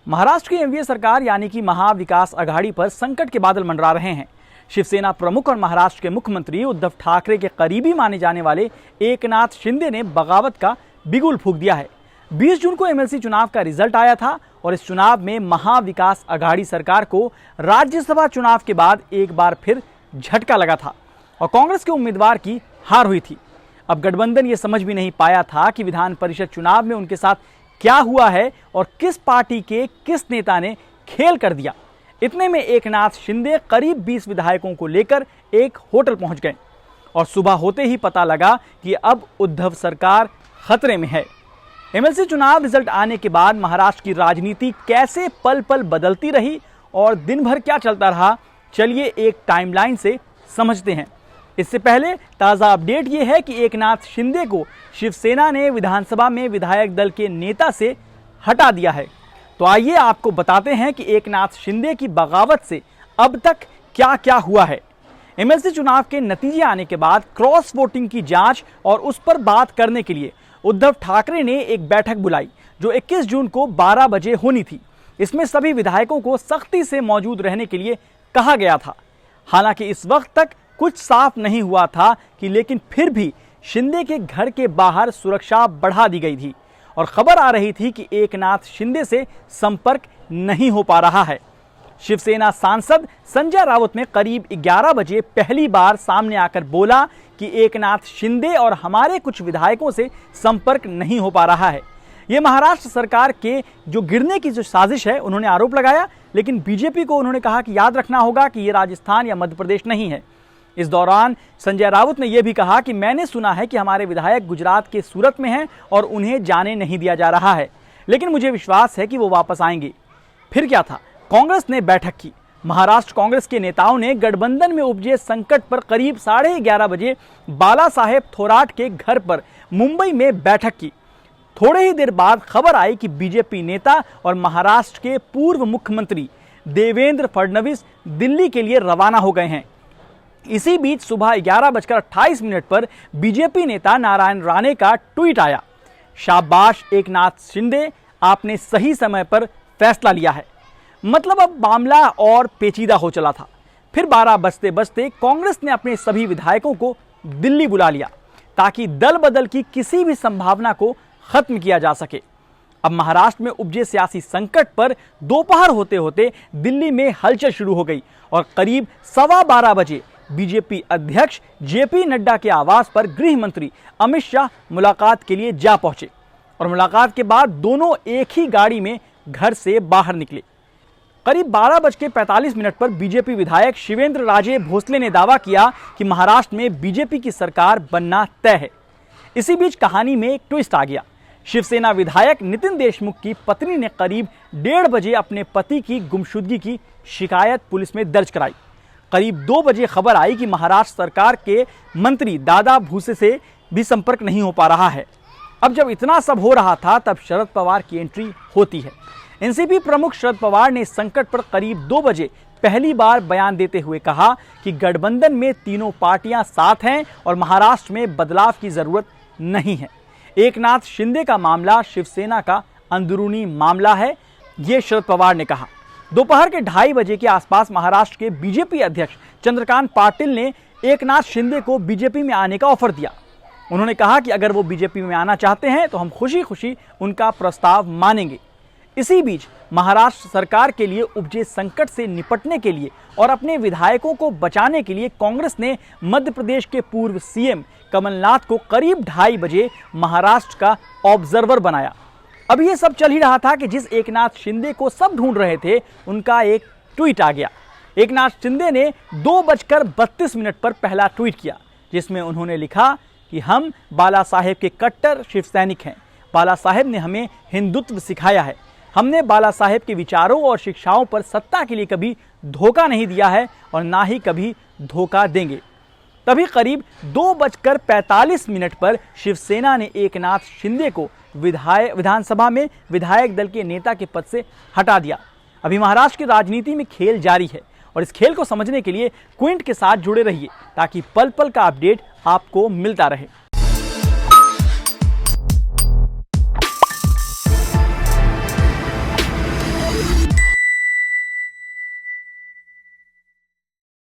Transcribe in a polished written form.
महाराष्ट्र की एनडीए सरकार यानी कि महाविकास आघाड़ी पर संकट के बादल मंडरा रहे हैं। शिवसेना प्रमुख और महाराष्ट्र के मुख्यमंत्री उद्धव ठाकरे के करीबी माने जाने वाले एकनाथ शिंदे ने बगावत का बिगुल फूंक दिया है। 20 जून को एमएलसी चुनाव का रिजल्ट आया था और इस चुनाव में महाविकास आघाड़ी सरकार को राज्यसभा चुनाव के बाद एक बार फिर झटका लगा था और कांग्रेस के उम्मीदवार की हार हुई थी। अब गठबंधन ये समझ भी नहीं पाया था कि विधान परिषद चुनाव में उनके साथ क्या हुआ है और किस पार्टी के किस नेता ने खेल कर दिया। इतने में एकनाथ शिंदे करीब 20 विधायकों को लेकर एक होटल पहुंच गए और सुबह होते ही पता लगा कि अब उद्धव सरकार खतरे में है। एमएलसी चुनाव रिजल्ट आने के बाद महाराष्ट्र की राजनीति कैसे पल पल बदलती रही और दिन भर क्या चलता रहा, चलिए एक टाइमलाइन से समझते हैं। इससे पहले ताज़ा अपडेट ये है कि एकनाथ शिंदे को शिवसेना ने विधानसभा में विधायक दल के नेता से हटा दिया है। तो आइए आपको बताते हैं कि एकनाथ शिंदे की बगावत से अब तक क्या क्या हुआ है। एमएलसी चुनाव के नतीजे आने के बाद क्रॉस वोटिंग की जांच और उस पर बात करने के लिए उद्धव ठाकरे ने एक बैठक बुलाई जो 21 जून को 12 बजे होनी थी। इसमें सभी विधायकों को सख्ती से मौजूद रहने के लिए कहा गया था। हालांकि इस वक्त तक कुछ साफ नहीं हुआ था कि लेकिन फिर भी शिंदे के घर के बाहर सुरक्षा बढ़ा दी गई थी और खबर आ रही थी कि एकनाथ शिंदे से संपर्क नहीं हो पा रहा है। शिवसेना सांसद संजय राउत ने करीब 11 बजे पहली बार सामने आकर बोला कि एकनाथ शिंदे और हमारे कुछ विधायकों से संपर्क नहीं हो पा रहा है। ये महाराष्ट्र सरकार के जो गिरने की जो साजिश है उन्होंने आरोप लगाया, लेकिन बीजेपी को उन्होंने कहा कि याद रखना होगा कि ये राजस्थान या मध्य प्रदेश नहीं है। इस दौरान संजय राउत ने यह भी कहा कि मैंने सुना है कि हमारे विधायक गुजरात के सूरत में हैं और उन्हें जाने नहीं दिया जा रहा है, लेकिन मुझे विश्वास है कि वो वापस आएंगे। फिर क्या था, कांग्रेस ने बैठक की। महाराष्ट्र कांग्रेस के नेताओं ने गठबंधन में उपजे संकट पर करीब 11:30 बजे बाला साहेब थोराट के घर पर मुंबई में बैठक की। थोड़े ही देर बाद खबर आई कि बीजेपी नेता और महाराष्ट्र के पूर्व मुख्यमंत्री देवेंद्र फडणवीस दिल्ली के लिए रवाना हो गए हैं। इसी बीच सुबह 11:28 पर बीजेपी नेता नारायण राणे का ट्वीट आया, शाबाश एकनाथ शिंदे, आपने सही समय पर फैसला लिया है। मतलब अब मामला और पेचीदा हो चला था। फिर 12 बजते बजते कांग्रेस ने अपने सभी विधायकों को दिल्ली बुला लिया ताकि दल बदल की किसी भी संभावना को खत्म किया जा सके। अब महाराष्ट्र में उपजे सियासी संकट पर दोपहर होते होते दिल्ली में हलचल शुरू हो गई और करीब 12:15 बजे बीजेपी अध्यक्ष जेपी नड्डा के आवास पर गृह मंत्री अमित शाह मुलाकात के लिए जा पहुंचे और मुलाकात के बाद दोनों एक ही गाड़ी में घर से बाहर निकले। करीब 12:45 पर बीजेपी विधायक शिवेंद्र राजे भोसले ने दावा किया कि महाराष्ट्र में बीजेपी की सरकार बनना तय है। इसी बीच कहानी में एक ट्विस्ट आ गया। शिवसेना विधायक नितिन देशमुख की पत्नी ने करीब 1:30 बजे अपने पति की गुमशुदगी की शिकायत पुलिस में दर्ज कराई। करीब 2 बजे खबर आई कि महाराष्ट्र सरकार के मंत्री दादा भूसे से भी संपर्क नहीं हो पा रहा है। अब जब इतना सब हो रहा था तब शरद पवार की एंट्री होती है। एनसीपी प्रमुख शरद पवार ने संकट पर करीब 2 बजे पहली बार बयान देते हुए कहा कि गठबंधन में तीनों पार्टियां साथ हैं और महाराष्ट्र में बदलाव की जरूरत नहीं है। एकनाथ शिंदे का मामला शिवसेना का अंदरूनी मामला है, ये शरद पवार ने कहा। दोपहर के 2:30 बजे के आसपास महाराष्ट्र के बीजेपी अध्यक्ष चंद्रकांत पाटिल ने एकनाथ शिंदे को बीजेपी में आने का ऑफर दिया। उन्होंने कहा कि अगर वो बीजेपी में आना चाहते हैं तो हम खुशी खुशी उनका प्रस्ताव मानेंगे। इसी बीच महाराष्ट्र सरकार के लिए उपजे संकट से निपटने के लिए और अपने विधायकों को बचाने के लिए कांग्रेस ने मध्य प्रदेश के पूर्व सीएम कमलनाथ को करीब 2:30 बजे महाराष्ट्र का ऑब्जर्वर बनाया। अब ये सब चल ही रहा था कि जिस एकनाथ शिंदे को सब ढूंढ रहे थे उनका एक ट्वीट आ गया। एकनाथ शिंदे ने 2:32 पर पहला ट्वीट किया जिसमें उन्होंने लिखा कि हम बाला साहेब के कट्टर शिव सैनिक हैं। बाला साहेब ने हमें हिंदुत्व सिखाया है। हमने बाला साहेब के विचारों और शिक्षाओं पर सत्ता के लिए कभी धोखा नहीं दिया है और ना ही कभी धोखा देंगे। तभी करीब 2:45 पर शिवसेना ने एकनाथ शिंदे को विधानसभा में विधायक दल के नेता के पद से हटा दिया। अभी महाराष्ट्र की राजनीति में खेल जारी है और इस खेल को समझने के लिए क्विंट के साथ जुड़े रहिए ताकि पल पल का अपडेट आपको मिलता रहे।